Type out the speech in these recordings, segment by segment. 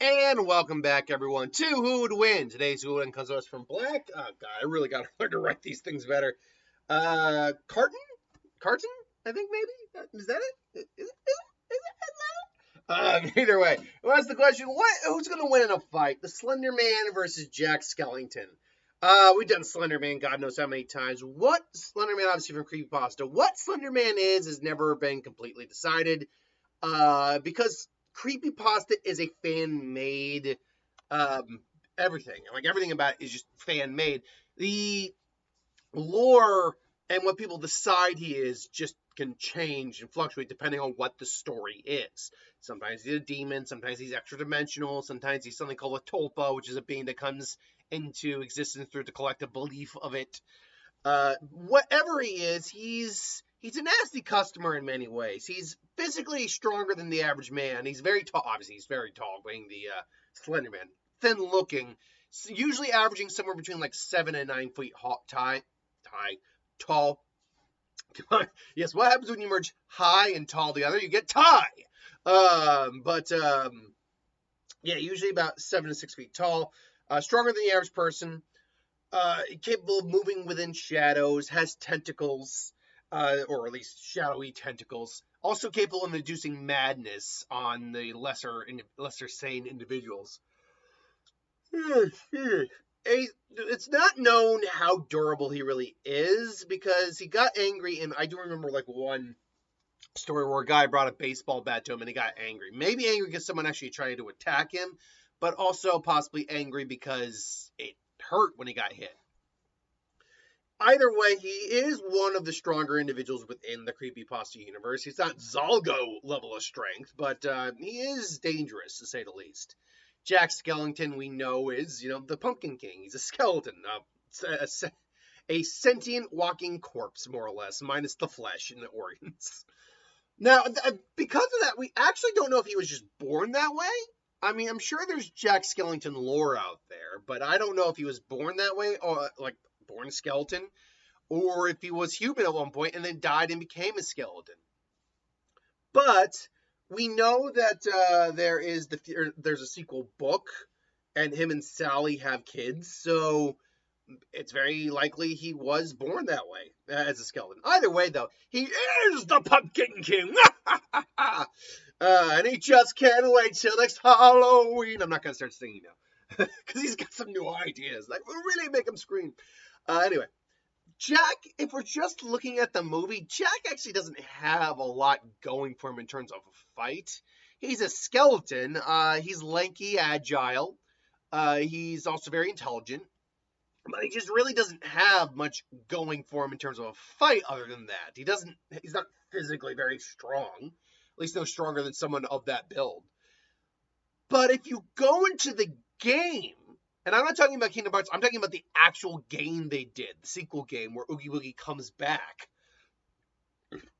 And welcome back, everyone, to Who Would Win. Today's Who Would Win comes to us from Black. Oh, God, I really got to learn to write these things better. Carton? Carton? I think maybe? Is that it? Is it? Either way, well, that's the question. Who's going to win in a fight? The Slender Man versus Jack Skellington. We've done Slender Man God knows how many times. What Slender Man, obviously from Creepypasta, what Slender Man is has never been completely decided. Because Creepypasta is a fan-made everything. Like, everything about it is just fan-made. The lore and what people decide he is just can change and fluctuate depending on what the story is. Sometimes he's a demon, sometimes he's extra-dimensional, sometimes he's something called a tulpa, which is a being that comes into existence through the collective belief of it. Whatever he is, he's a nasty customer in many ways. He's physically stronger than the average man. He's very tall. Obviously, he's very tall, being the Slenderman. Thin-looking, usually averaging somewhere between like 7 and 9 feet tall. Yes, what happens when you merge high and tall together? You get tie. Yeah, usually about 7 to 6 feet tall. Stronger than the average person. Capable of moving within shadows, has tentacles, or at least shadowy tentacles. Also capable of inducing madness on the lesser sane individuals. It's not known how durable he really is, because he got angry, and I do remember like one story where a guy brought a baseball bat to him and he got angry. Maybe angry because someone actually tried to attack him, but also possibly angry because it hurt when he got hit. Either way, he is one of the stronger individuals within the Creepypasta universe. He's not Zalgo level of strength, but he is dangerous, to say the least. Jack Skellington, we know, is, the Pumpkin King. He's a skeleton, a sentient walking corpse, more or less, minus the flesh and the organs. Now, because of that, we actually don't know if he was just born that way. I mean, I'm sure there's Jack Skellington lore out there, but I don't know if he was born that way, or like born a skeleton, or if he was human at one point and then died and became a skeleton. But we know that there's a sequel book, and him and Sally have kids, so it's very likely he was born that way as a skeleton. Either way, though, he is the Pumpkin King. And he just can't wait till next Halloween. I'm not going to start singing now, because he's got some new ideas. Like, we'll really make him scream. Anyway, Jack, if we're just looking at the movie, Jack actually doesn't have a lot going for him in terms of a fight. He's a skeleton. He's lanky, agile. He's also very intelligent. But he just really doesn't have much going for him in terms of a fight other than that. He's not physically very strong. At least no stronger than someone of that build. But if you go into the game, and I'm not talking about Kingdom Hearts, I'm talking about the actual game they did, the sequel game where Oogie Boogie comes back.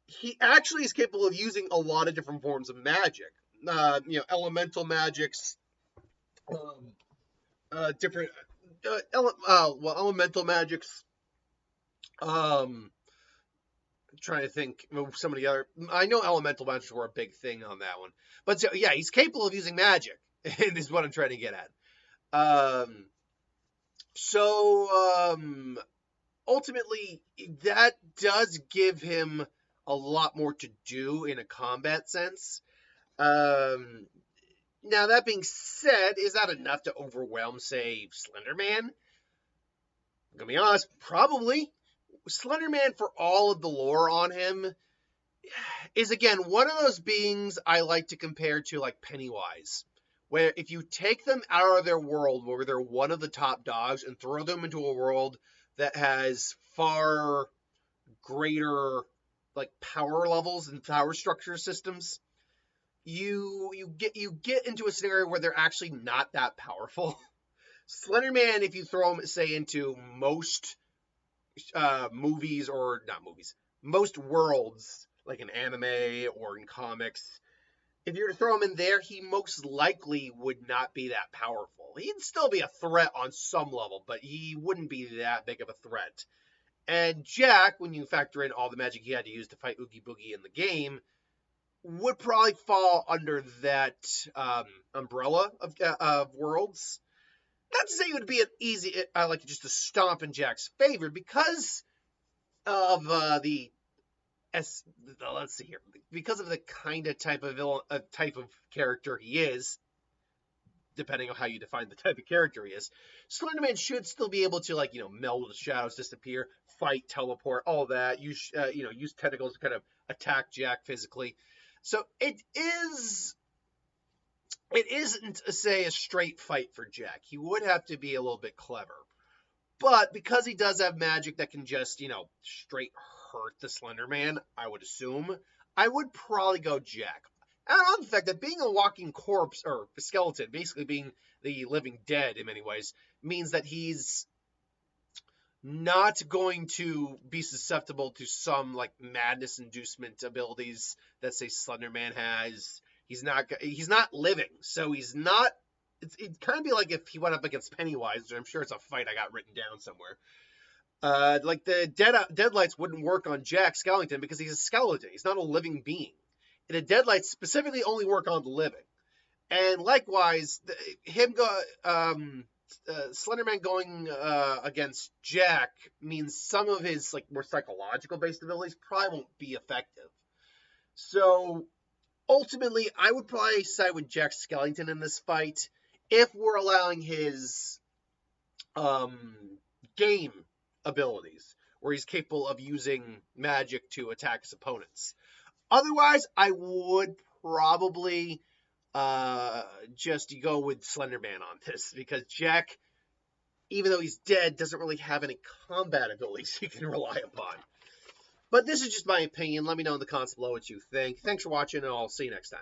He actually is capable of using a lot of different forms of magic. Elemental magics, elemental magics. I'm trying to think of some of the other. I know elemental magics were a big thing on that one, but so, yeah, he's capable of using magic. Is what I'm trying to get at. Ultimately, that does give him a lot more to do in a combat sense. Now, that being said, is that enough to overwhelm, say, Slenderman? I'm gonna be honest, probably. Slenderman, for all of the lore on him, is, again, one of those beings I like to compare to, like, Pennywise. Where if you take them out of their world, where they're one of the top dogs, and throw them into a world that has far greater, like, power levels and power structure systems, you get into a scenario where they're actually not that powerful. Slenderman, if you throw him, say, into most movies, or not movies, most worlds, like in anime or in comics, if you were to throw him in there, he most likely would not be that powerful. He'd still be a threat on some level, but he wouldn't be that big of a threat. And Jack, when you factor in all the magic he had to use to fight Oogie Boogie in the game, would probably fall under that umbrella of worlds. Not to say it would be an easy, like just to stomp in Jack's favor because of let's see here, because of the kind of type of villain, type of character he is. Depending on how you define the type of character he is, Slenderman should still be able to, like, meld with the shadows, disappear, fight, teleport, all that. Use use tentacles to kind of attack Jack physically. So it isn't, say, a straight fight for Jack. He would have to be a little bit clever. But because he does have magic that can just, straight hurt the Slenderman, I would assume, I would probably go Jack. And on the fact that being a walking corpse, or a skeleton, basically being the living dead in many ways, means that he's not going to be susceptible to some, like, madness inducement abilities that, say, Slenderman has. He's not living, so he's not. It'd kind of be like if he went up against Pennywise, which I'm sure it's a fight I got written down somewhere. Like the deadlights wouldn't work on Jack Skellington because he's a skeleton. He's not a living being. And the deadlights specifically only work on the living. And likewise, Slenderman going against Jack means some of his, like, more psychological based abilities probably won't be effective. So ultimately, I would probably side with Jack Skellington in this fight if we're allowing his game abilities, where he's capable of using magic to attack his opponents. Otherwise, I would probably just go with Slenderman on this, because Jack, even though he's dead, doesn't really have any combat abilities he can rely upon. But this is just my opinion. Let me know in the comments below what you think. Thanks for watching, and I'll see you next time.